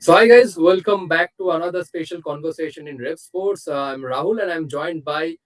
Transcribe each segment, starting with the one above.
So, hi guys, welcome back to another special conversation in Revsportz. I'm Rahul and I'm joined by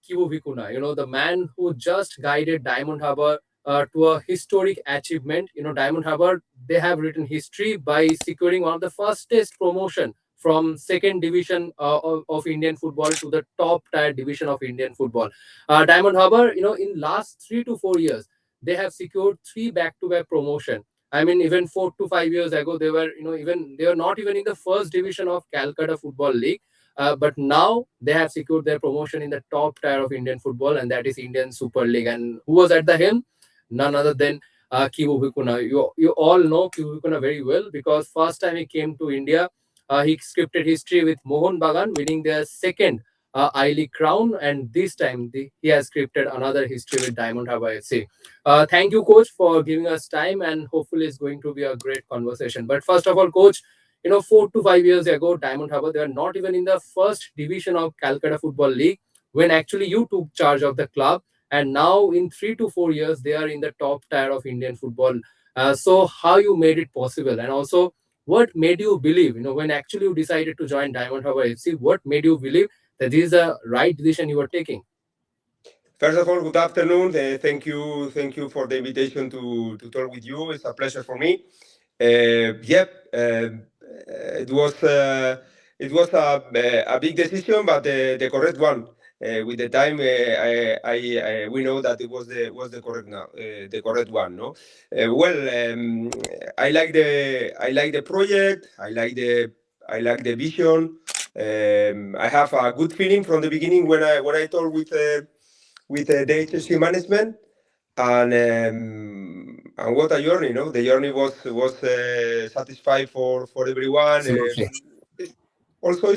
Kibu Vicuna, the man who just guided Diamond Harbour to a historic achievement. Diamond Harbour, they have written history by securing one of the fastest promotion from second division of Indian football to the top tier division of Indian football. Diamond Harbour, in last 3 to 4 years, they have secured three back-to-back promotion. I mean, even 4 to 5 years ago, they were not even in the first division of Calcutta Football League. But now they have secured their promotion in the top tier of Indian football, and that is Indian Super League. And who was at the helm? None other than Kibu Vicuna. You all know Kibu Vicuna very well because first time he came to India, he scripted history with Mohun Bagan, winning their second I League crown, and this time he has scripted another history with Diamond Harbour FC. Thank you, coach, for giving us time, and hopefully, it's going to be a great conversation. But first of all, coach, 4 to 5 years ago, Diamond Harbour, they were not even in the first division of Calcutta Football League when actually you took charge of the club. And now, in 3 to 4 years, they are in the top tier of Indian football. So, how you made it possible, and also what made you believe, when actually you decided to join Diamond Harbour FC, what made you believe that this is the right decision you were taking? First of all, good afternoon. Thank you for the invitation to talk with you. It's a pleasure for me. Yep, it was a big decision, but the correct one. With the time, we know that it was the correct now, the correct one. No, I like the project. I like the vision. I have a good feeling from the beginning when I talk with the HSC management, and what a journey, no? The journey was satisfied for everyone. Absolutely. Also,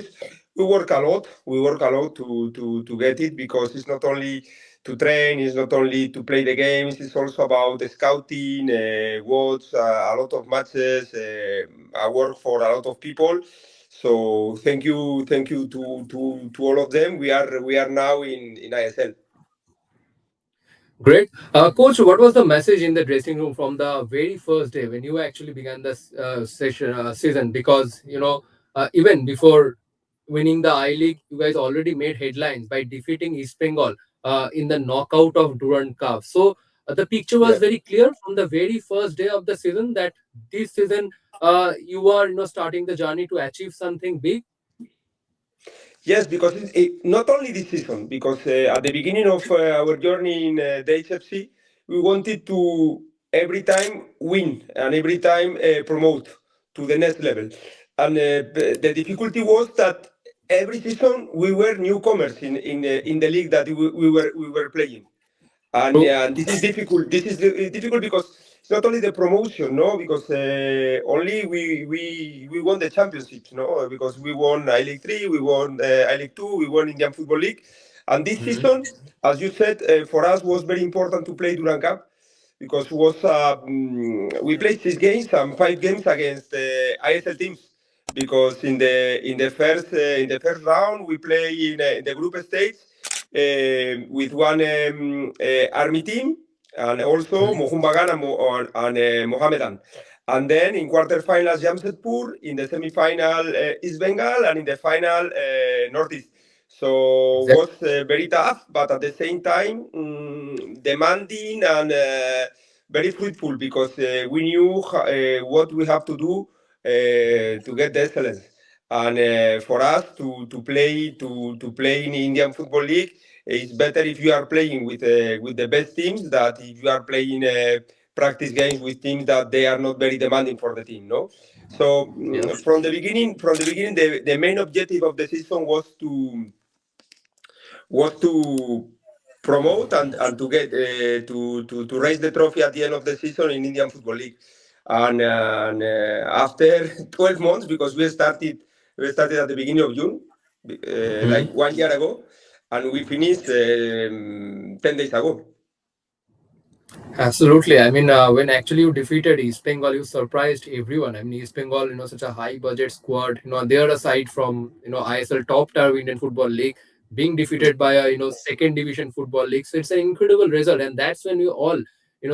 we work a lot. We work a lot to get it because it's not only to train, it's not only to play the games. It's also about the scouting, watch a lot of matches. I work for a lot of people. So thank you to all of them. We are now in ISL. Great. Coach, what was the message in the dressing room from the very first day when you actually began this season? Because, even before winning the I League, you guys already made headlines by defeating East Bengal in the knockout of Durand Cup. So the picture was Yeah. very clear from the very first day of the season that this season you are, starting the journey to achieve something big. Yes, because not only this season, because at the beginning of our journey in the HFC, we wanted to every time win and every time promote to the next level. And the difficulty was that every season we were newcomers in the league that we were playing. And True. this is difficult. This is difficult because it's not only the promotion, no, because only we won the championships, no, because we won I League 3, we won I League 2, we won Indian Football League, and this Mhm. season, as you said, for us was very important to play Durand Cup because we played 6 games and 5 games against ISL teams. Because in the first round we play in the group stage with one army team and also Mhm. Mohun Bagan and Mohammedan. And then in quarterfinals, Jamshedpur, in the semi-final, East Bengal, and in the final, Northeast. So was Exactly. very tough, but at the same time demanding and very fruitful because we knew what we have to do to get the excellence. And for us to play in Indian Football League, it's better if you are playing with the best teams that if you are playing practice games with teams that they are not very demanding for the team. No, so Yes. from the beginning, the main objective of the season was to promote and to get to raise the trophy at the end of the season in Indian Football League. And after 12 months, because we started at the beginning of June, like 1 year ago, and we finished 10 days ago. Absolutely. I mean, when actually you defeated East Bengal, you surprised everyone. I mean, East Bengal, such a high budget squad, they're aside from, ISL top tier Indian Football League, being defeated by a, second division football league. So it's an incredible result. And that's when we all,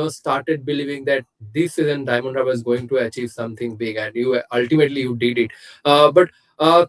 started believing that this season Diamond Harbour is going to achieve something big, and you ultimately you did it. But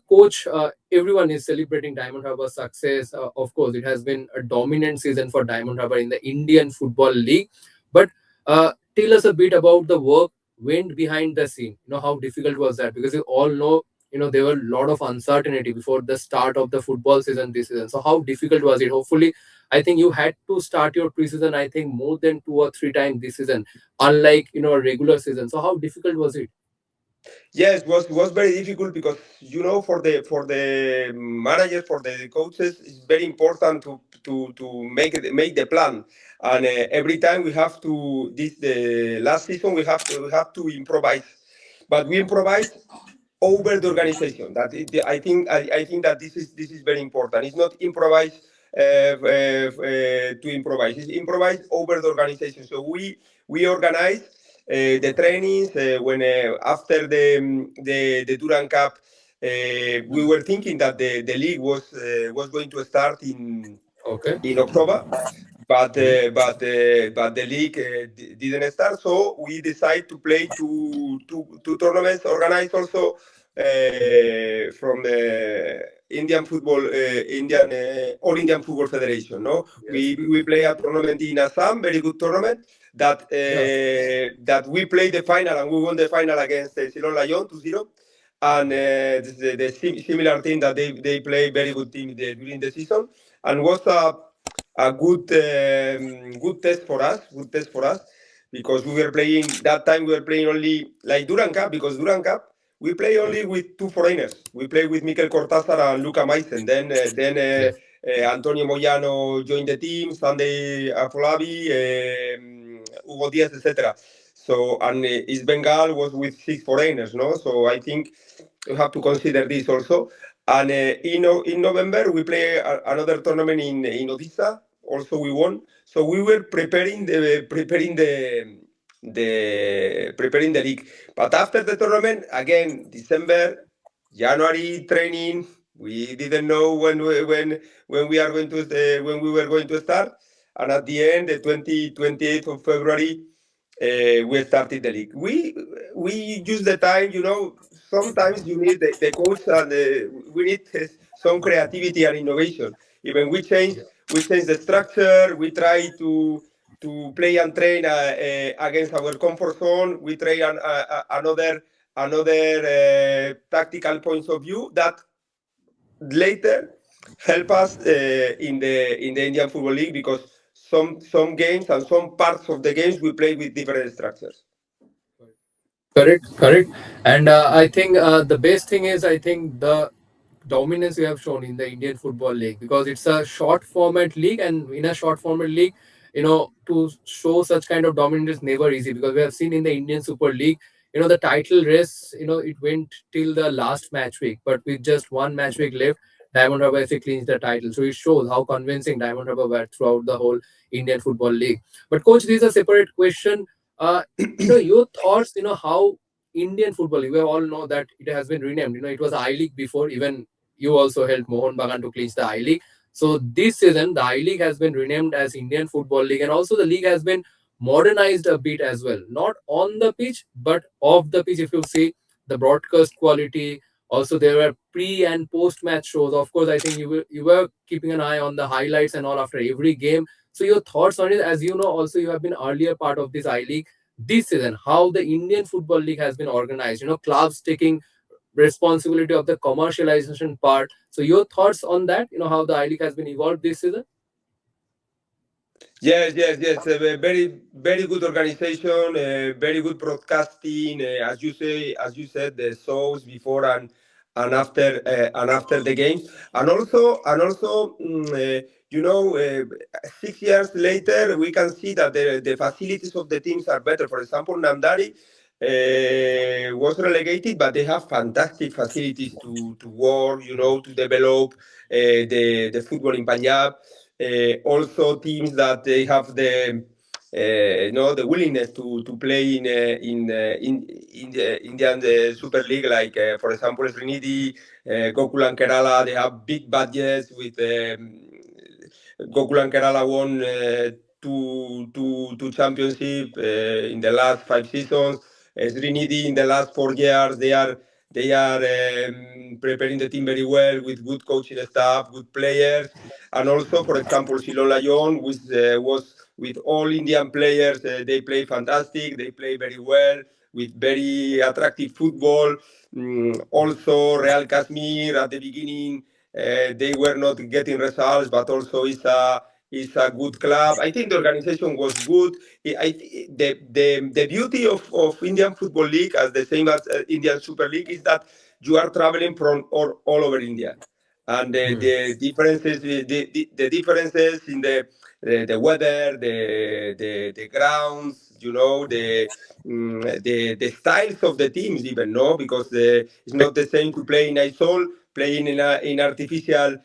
coach, everyone is celebrating Diamond Harbour's success. Of course, it has been a dominant season for Diamond Harbour in the Indian Football League. But tell us a bit about the work went behind the scene. How difficult was that? Because you all know, there were a lot of uncertainty before the start of the football season this season. So how difficult was it? Hopefully, I think you had to start your preseason, I think, more than 2 or 3 times this season, unlike a regular season. So how difficult was it? Yes, was very difficult because for the managers, for the coaches, it's very important to make the plan. And every time we have to this the last season we have to improvise, but we improvise over the organization. I think that this is very important. It's not improvise to improvise. It's improvise over the organization. So we organize the trainings when after the Duran Cup. We were thinking that the league was going to start Okay. in October, but Mhm. the league didn't start, so we decided to play two tournaments organized also from the Indian All Indian Football Federation. No, Yes. we play a tournament in Assam, very good tournament. Yeah. That we played the final and we won the final against Ceylon Lion 2-0. And the similar team that they play very good team during the season, and was a good test for us. Good test for us because we were playing that time. We were playing only like Duran Cup, because Duran Cup we play only with two foreigners. We play with Mikel Cortázar and Luca Maisen. Then Yes. Antonio Moyano joined the team. Sunday Afolabi, Hugo Diaz, etc. So and East Bengal was with six foreigners. No, so I think you have to consider this also. And in November, we play another tournament in Odisha. Also, we won. So we were preparing the league. But after the tournament, again, December, January training. We didn't know when we are going to when we were going to start. And at the end, the 28th of February, we started the league. We use the time. Sometimes you need the coach, and we need some creativity and innovation. Even we change the structure. We try to play and train against our comfort zone. We try another tactical points of view that later help us in the Indian Football League, because some games and some parts of the games we play with different structures. Correct, correct. And I think the best thing is, I think the dominance you have shown in the Indian Football League, because it's a short format league, and in a short format league, to show such kind of dominance is never easy, because we have seen in the Indian Super League, the title race, it went till the last match week, but with just one match week left, Diamond Harbour FC clinched the title. So it shows how convincing Diamond Harbour were throughout the whole Indian Football League. But coach, this is a separate question. Uh, your thoughts, how Indian football league, we all know that it has been renamed. It was I League before. Even you also helped Mohan Bagan to clinch the I League. So this season, the I League has been renamed as Indian Football League, and also the league has been modernized a bit as well. Not on the pitch, but off the pitch. If you see the broadcast quality, also there were pre and post match shows. Of course, I think you were keeping an eye on the highlights and all after every game. So your thoughts on it, as you know, also you have been earlier part of this I League this season, how the Indian Football League has been organized, clubs taking responsibility of the commercialization part. So your thoughts on that, how the I League has been evolved this season? Yes, yes, yes. A very, very good organization, very good broadcasting. As you said, the shows before and after the games, and also, 6 years later, we can see that the facilities of the teams are better. For example, Namdari was relegated, but they have fantastic facilities to work, to develop the football in Punjab. Also, teams that they have the willingness to play in the Indian Super League, like for example Srinidhi, Gokul and Kerala. They have big budgets with Gokul and Kerala won two championship in the last 5 seasons. Srinidhi in the last 4 years, they are preparing the team very well with good coaching staff, good players, and also, for example, Silon Layon was with all Indian players. They play fantastic. They play very well with very attractive football. Also, Real Kashmir at the beginning, they were not getting results, but also it's a good club. I think the organization was good. The beauty of Indian Football League, as the same as Indian Super League, is that you are traveling from all over India, and Hmm. the differences in the weather, the grounds, the styles of the teams, even, no, because it's not the same to play in ISL, playing in artificial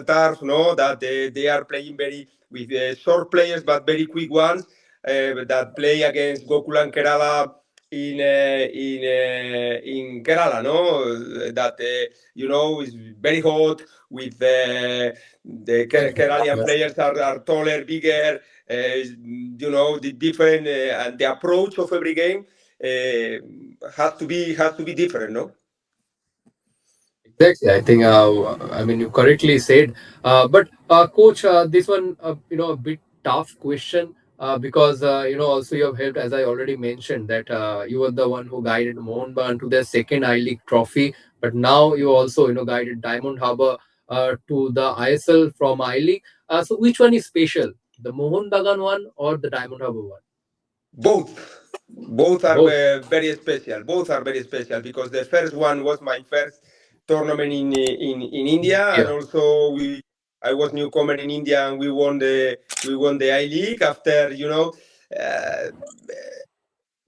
turf, no, that they are playing very with short players but very quick ones, that play against Gokulam Kerala in Kerala, no, that is very hot with the Keralian Yes. players are taller, bigger, the different and the approach of every game has to be different, no? Exactly. I think, I mean, you correctly said. But coach, this one, a bit tough question, because, also you have helped, as I already mentioned, that you were the one who guided Mohun Bagan to their second I League trophy. But now you also, guided Diamond Harbour to the ISL from I League. So which one is special? The Mohun Bagan one or the Diamond Harbour one? Both are Both. very special. Both are very special because the first one was my first tournament in India, and Yeah. also I was newcomer in India, and we won the I League after. Uh,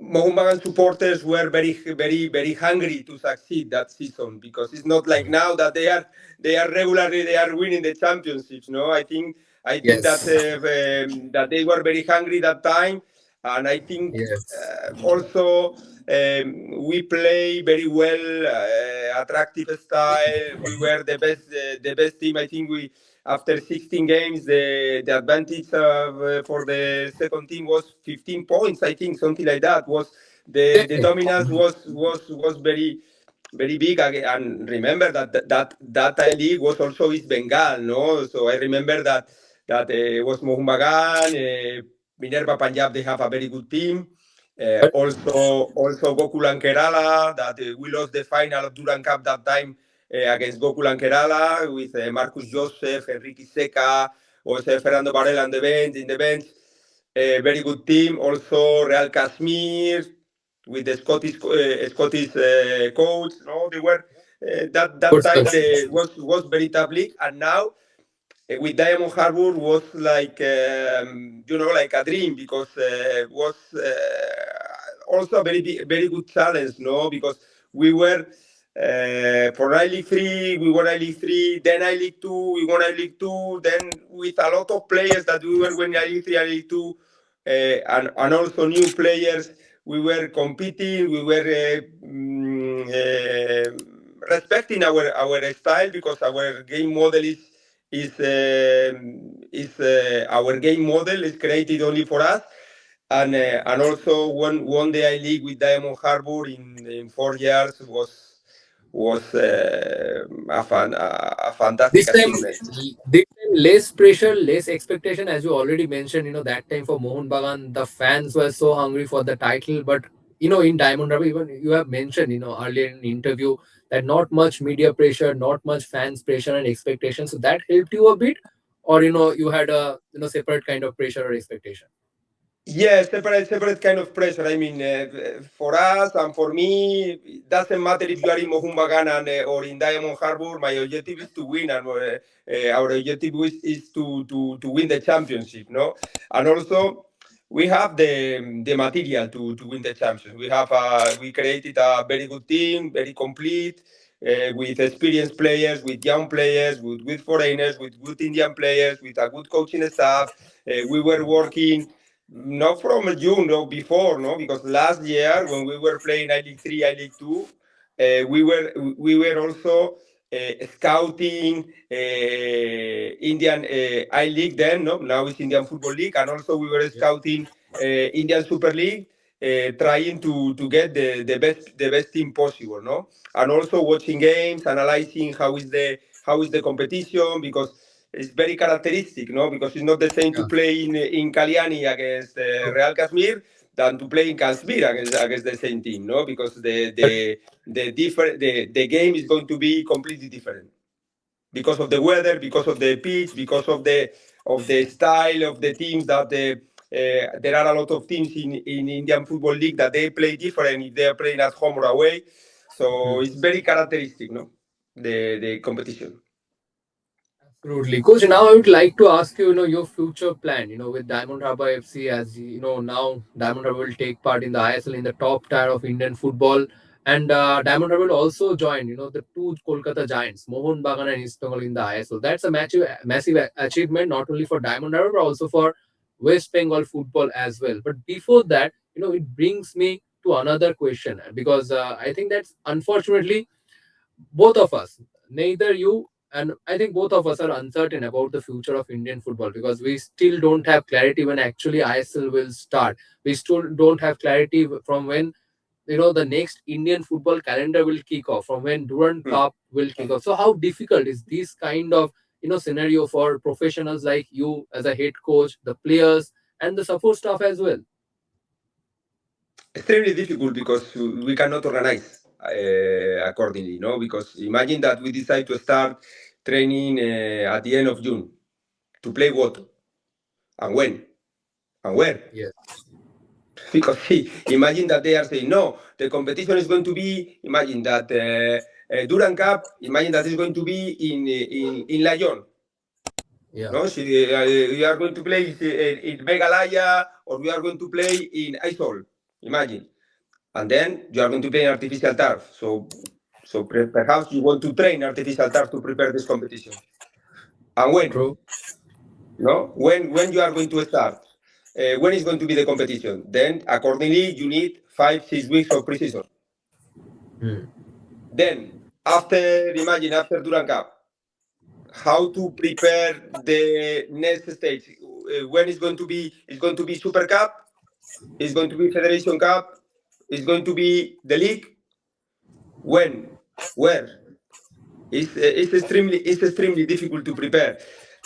Mohun supporters were very, very, very hungry to succeed that season, because it's not like now that they are regularly they are winning the championships. No, I think that Yes. that they were very hungry that time, and I think Yes. also we play very well, attractive style. We were the best team. I think we after 16 games, the advantage for the second team was 15 points. I think something like that was the Exactly. dominance was very, very big. And remember that I league was also East Bengal, no. So I remember that was Mohun Bagan, Minerva Punjab. They have a very good team. Also Gokul and Kerala, that we lost the final of Duran Cup that time against Gokul and Kerala with Marcus Joseph, Enrique Seca, also Fernando Varela on the bench. In the bench, very good team. Also Real Kashmir with the Scottish coach. No, they were that Good time stuff. the was very tough league, and now with Diamond Harbour was like a dream, because was also a very good challenge, no, because we were for I League 3, we won I League 3, then I League 2, we won I League 2, then with a lot of players that we were winning I League 3, I League 2, and also new players, we were competing, we were respecting our style, because our game model is our game model is created only for us, and also won the I League with Diamond Harbour in 4 years was a fantastic This time, achievement. this time less pressure, less expectation, as you already mentioned. That time for Mohun Bagan, the fans were so hungry for the title. But in Diamond Harbour, even you have mentioned, earlier in the interview, that not much media pressure, not much fans pressure and expectation. So that helped you a bit, or you had a separate kind of pressure or expectation. Yeah, separate kind of pressure. I mean, for us and for me, it doesn't matter if you are in Mohumbagan or in Diamond Harbour. My objective is to win, and our objective is to win the championship, no? And also, we have the material to win the championship. We created a very good team, very complete, with experienced players, with young players, with foreigners, with good Indian players, with a good coaching staff. We were working not from June, no, before, no, because last year when we were playing I League 3, I League 2, we were also scouting Indian I League then, no? Now it's Indian Football League, and also we were Yeah. scouting Indian Super League, trying to get the best team possible, no? And also watching games, analyzing how is the competition, because it's very characteristic, no? Because it's not the same to Yeah. play in Kalyani against True. Real Kashmir than to play in Kashmir against the same team, no? Because But the game is going to be completely different because of the weather, because of the pitch, because of the style of the teams that there are a lot of teams in Indian Football League that they play different if they are playing at home or away. So hmm, it's very characteristic, no? The competition. absolutely, coach. Now I would like to ask you, your future plan. With Diamond Harbour FC, as now Diamond Harbour will take part in the ISL in the top tier of Indian football, and Diamond Harbour will also join, the two Kolkata Giants, Mohun Bagan and East Bengal in the ISL. That's a massive achievement not only for Diamond Harbour but also for West Bengal football as well. But before that, it brings me to another question because I think that's unfortunately both of us, neither you and I think both of us are uncertain about the future of Indian football because we still don't have clarity when actually ISL will start. We still don't have clarity from when the next Indian football calendar will kick off, from when Durand Hmm. Cup will kick off. So how difficult is this kind of scenario for professionals like you as a head coach, the players, and the support staff as well? Extremely difficult because we cannot organize accordingly, no? Because imagine that we decide to start training at the end of June to play what and when and where. Yes. Because imagine that they are saying, no, the competition is going to be, imagine that Duran Cup, imagine that it's going to be in Lyon. Yeah. No? So, we are going to play in Meghalaya, or we are going to play in ISL. Imagine. And then you are going to play in artificial turf. So perhaps you want to train artificial turf to prepare this competition. And when? True. No? When you are going to start? When is going to be the competition? Then accordingly you need 5 6 weeks of preseason. Hmm. Then after Duran Cup, how to prepare the next stage? When is going to be? It's going to be Super Cup. It's going to be Federation Cup. It's going to be the league. When? Where? It's extremely difficult to prepare,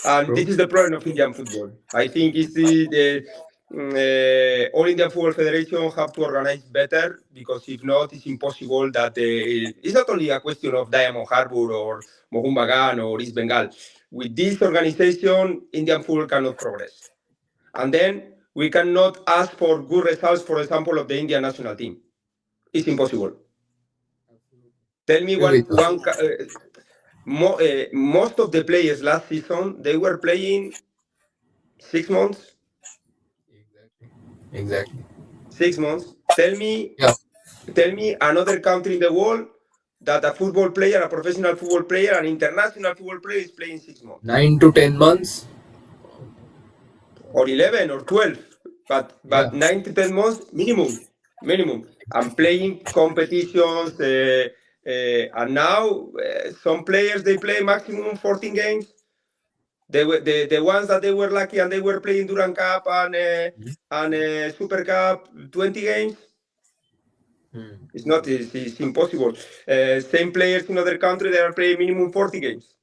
and this True. is the problem of Indian football. I think it's the All Indian Football Federation have to organize better, because if not, it's impossible that it's not only a question of Diamond Harbour or Mohun Bagan or East Bengal. With this organization, Indian football cannot progress, and then we cannot ask for good results. For example, of the Indian national team, it's impossible. Tell me Agree with you. most of the players last season they were playing 6 months. Exactly. Exactly. 6 months. Yeah. Tell me another country in the world that a football player, a professional football player, an international football player is playing 6 months, 9 to 10 months. or 11 or 12, but Yeah. 9 to 10 months minimum, minimum, and playing competitions. And now some players they play maximum 14 games. They were the ones that they were lucky and they were playing Duran Cup and Super Cup 20 games. Hmm. It's not. It's impossible. Same players in other countries they are playing minimum 40 games.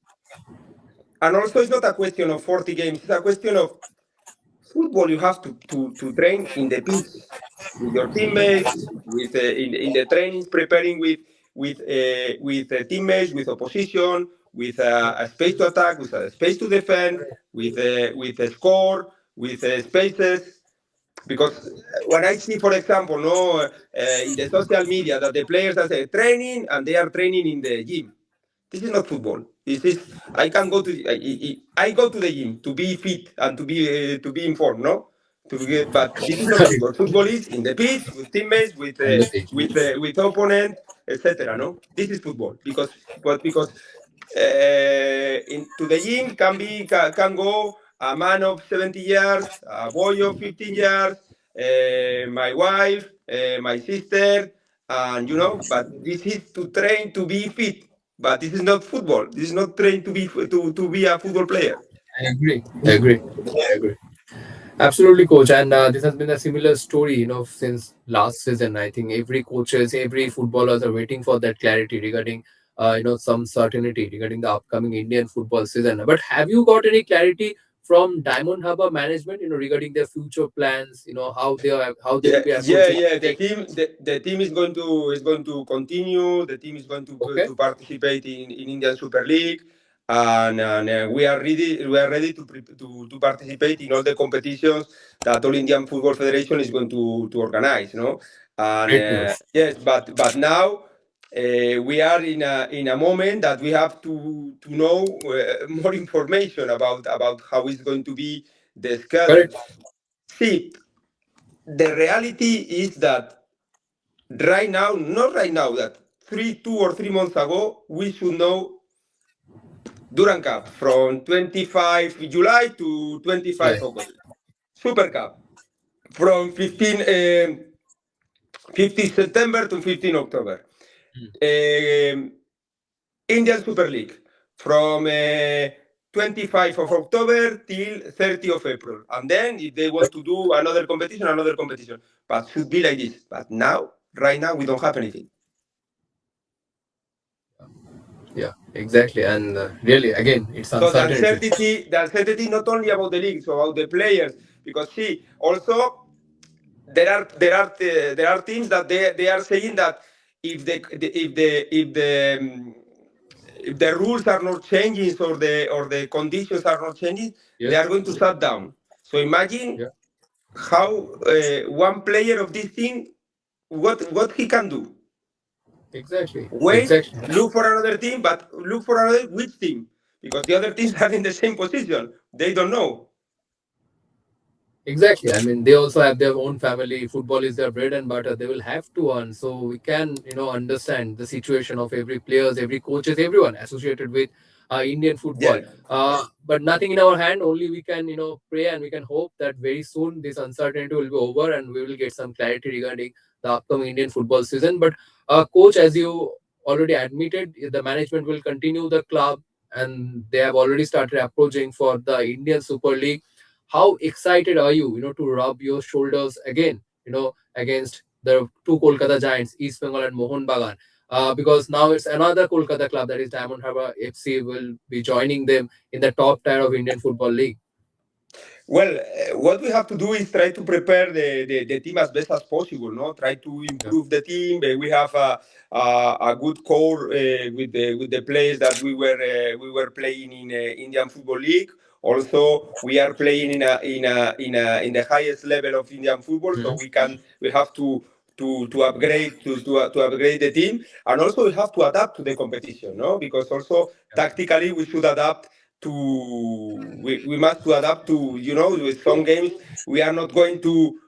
And also, it's not a question of 40 games. It's a question of football. You have to train in the pitch with your teammates, with in the trainings, preparing with teammates, with opposition, with a space to attack, with a space to defend, with a score, with spaces. Because when I see, for example, no, in the social media that the players are say, training and they are training in the gym. This is not football. This is I can go to I go to the gym to be fit and to be informed. No, but this is not football. Football is in the pitch with teammates, with On the pitch. with opponent, etc. No, this is football because to the gym can go a man of 70 years, a boy of 15 years, my wife, my sister, and but this is to train to be fit. but this is not football. This is not trained to be a football player. I agree. I agree. I agree. Absolutely, coach. And this has been a similar story, since last season. I think every coaches, every footballers are waiting for that clarity regarding, some certainty regarding the upcoming Indian football season. But have you got any clarity from Diamond Harbour management, regarding their future plans? How they will Yeah, be yeah, approaching yeah. things. The team is going to continue. The team is going Okay, to participate in Indian Super League, and we are ready to participate in all the competitions that All Indian Football Federation is going to organize. No, and great news. yes, but now. We are in a moment that we have to know more information about how it's going to be the schedule. Correct. See, the reality is that right now, not right now, that 2 or 3 months ago, we should know Duran Cup from 25 July to 25 July. August. Super Cup from 15 September to 15 October. Hmm. Um, Indian Super League from 25 of October till 30 of April. And then if they want to do another competition, another competition. But should be like this. But now, right now, we don't have anything. Yeah, exactly. And really, again, it's So uncertainty. the uncertainty not only about the league, so about the players. Because see, also there are teams that they are saying that if the rules are not changing or the conditions are not changing, they Yes. are going to shut down. So imagine Yeah. how one player of this team what he can do. Exactly. Wait, Exactly. look for another team, but look for another which team because the other teams are in the same position. They don't know. Exactly. I mean, they also have their own family. Football is their bread and butter. They will have to earn. So we can, understand the situation of every players, every coaches, everyone associated with Indian football. Yeah. But nothing in our hand. Only we can, pray and we can hope that very soon this uncertainty will be over and we will get some clarity regarding the upcoming Indian football season. But coach, as you already admitted, the management will continue the club and they have already started approaching for the Indian Super League. How excited are you, to rub your shoulders again, against the two Kolkata Giants, East Bengal and Mohun Bagan? Because now it's another Kolkata club, that is Diamond Harbour FC, will be joining them in the top tier of Indian Football League. Well, what we have to do is try to prepare the team as best as possible. No, try to Yeah. improve the team. We have a good core with the players that we were playing in Indian Football League. Also, we are playing in the highest level of Indian football, so Mhm. we have to upgrade to upgrade the team, and also we have to adapt to the competition. No, because also Yeah. tactically we should adapt we must to adapt to with some games we are not going to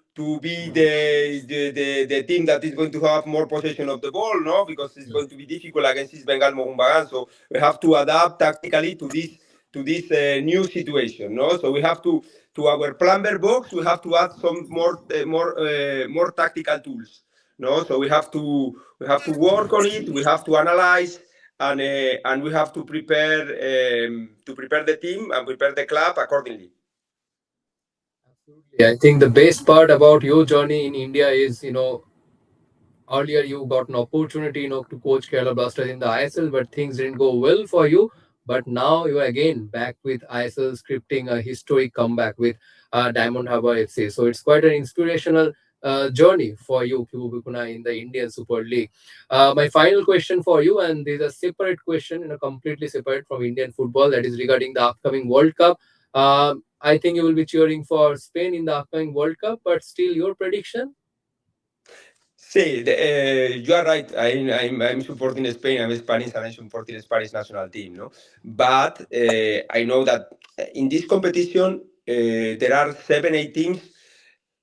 be the team that is going to have more possession of the ball, no, because it's Yeah. going to be difficult against East Bengal Mohun. So we have to adapt tactically to this new situation, no. So we have to our planner box we have to add some more tactical tools, no. So we have to work on it. We have to analyze and we have to prepare the team and prepare the club accordingly. Absolutely. I think the best part about your journey in India is, earlier you got an opportunity, to coach Kerala Blasters in the ISL, but things didn't go well for you. But now you are again back with ISL, scripting a historic comeback with Diamond Harbour FC. So it's quite an inspirational journey for you, Kibu Vicuna, in the Indian Super League. My final question for you, and this is a separate question, completely separate from Indian football, that is regarding the upcoming World Cup. I think you will be cheering for Spain in the upcoming World Cup, but still your prediction? See, you are right. I'm supporting Spain. I'm Spanish and I'm supporting the Spanish national team. No, but I know that in this competition there are 7, 8 teams.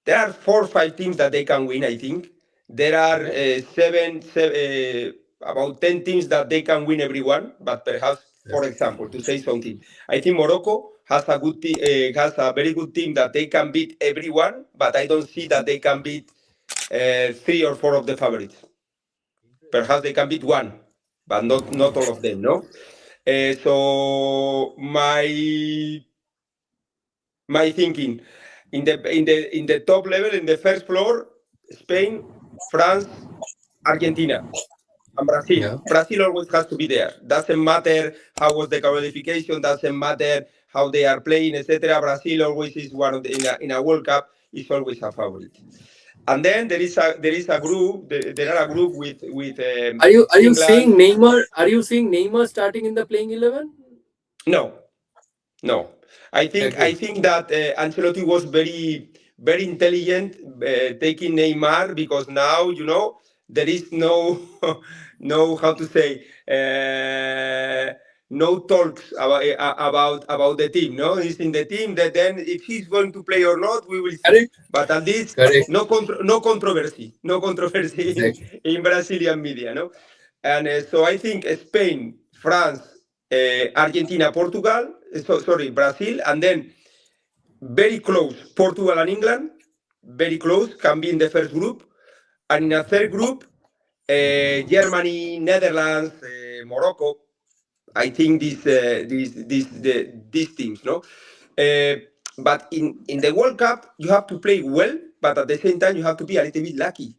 There are 4, 5 teams that they can win. I think there are Okay. about 10 teams that they can win everyone. But perhaps, for Yes. example, to say something, I think Morocco has a very good team that they can beat everyone. But I don't see that they can beat 3 or 4 of the favorites. Interesting. Perhaps they can beat one. but not all of them, no. So my thinking in the top level, in the first floor, Spain, France, Argentina, and Brazil. Yeah, Brazil always has to be there. Doesn't matter how was the qualification. Doesn't matter how they are playing, etc. Brazil always is one of the, in a World Cup is always a favorite. And then there is a group. There are a group with are you seeing England. Neymar? Are you seeing Neymar starting in the playing 11? No, no, I Okay, think that Ancelotti was very intelligent taking Neymar because now there is no no how to say no talks about the team. No, he's in the team. That then if he's going to play or not, we will see. correct, But at least correct, no controversy, no controversy exactly. in Brazilian media. No, and so I think Spain, France, Argentina, Portugal, sorry, Brazil, and then very close Portugal and England, very close, can be in the first group, and in a third group, Germany, Netherlands, Morocco. I think these teams, no. Uh, but in the World Cup, you have to play well, but at the same time, you have to be a little bit lucky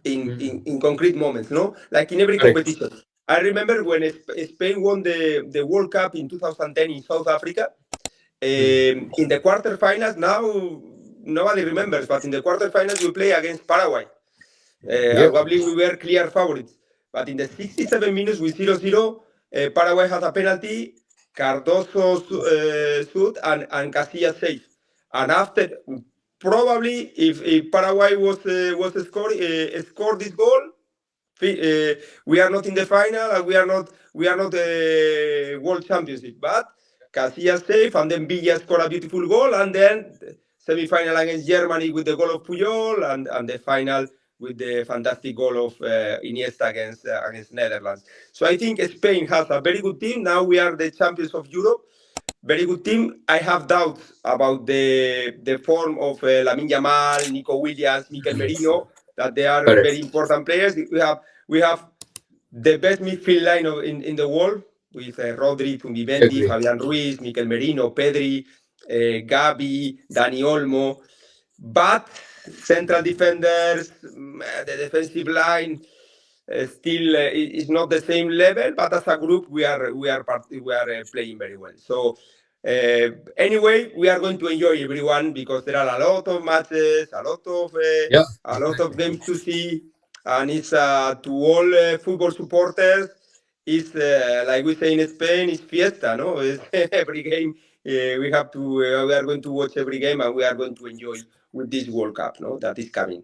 Mm, in concrete moments, no? Like in every correct. competition. I remember when Spain won the World Cup in 2010 in South Africa. Mm, In the quarterfinals, now nobody remembers, but in the quarterfinals we play against Paraguay. yep. Arguably we were clear favorites. But in the 67 minutes with 0-0, Paraguay had a penalty, Cardoso shoot, and Casillas save. And after, probably if Paraguay was scored this goal, we are not in the final and we are not world championship. But Casillas save and then Villa score a beautiful goal and then semi-final against Germany with the goal of Puyol and the final with the fantastic goal of Iniesta against Netherlands. So I think Spain has a very good team. Now we are the champions of Europe. Very good team. I have doubts about the form of Lamine Yamal, Nico Williams, Mikel Mm, Merino, that they are correct. very important players. We have the best midfield line in the world with Rodri, Zubimendi, Agree. Fabian Ruiz, Mikel Merino, Pedri, Gabi, Dani Olmo. But central defenders, the defensive line still is not the same level. But as a group, we are playing very well. So anyway, we are going to enjoy everyone because there are a lot of matches, Yeah, a lot of exactly. games to see, and it's to all football supporters. It's like we say in Spain, it's fiesta, no? It's every game we are going to watch every game, and we are going to enjoy with this World Cup, no? That is coming.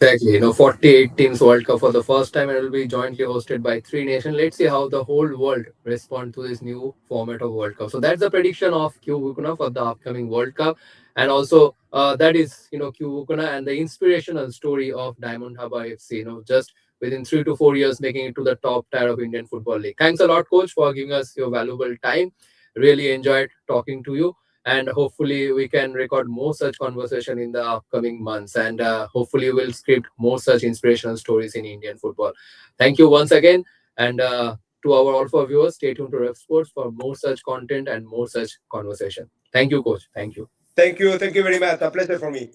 Exactly. 48 teams World Cup for the first time, and it will be jointly hosted by three nations. Let's see how the whole world respond to this new format of World Cup. So that's the prediction of Kibu Vicuna for the upcoming World Cup, and also that is Kibu Vicuna and the inspirational story of Diamond Harbour FC. Just within 3 to 4 years, making it to the top tier of Indian Football League. Thanks a lot, coach, for giving us your valuable time. Really enjoyed talking to you, and hopefully we can record more such conversation in the upcoming months, and hopefully we'll script more such inspirational stories in Indian football. Thank you once again, and to our all for viewers, stay tuned to Revsportz for more such content and more such conversation. Thank you, coach. Thank you. Thank you very much. A pleasure for me.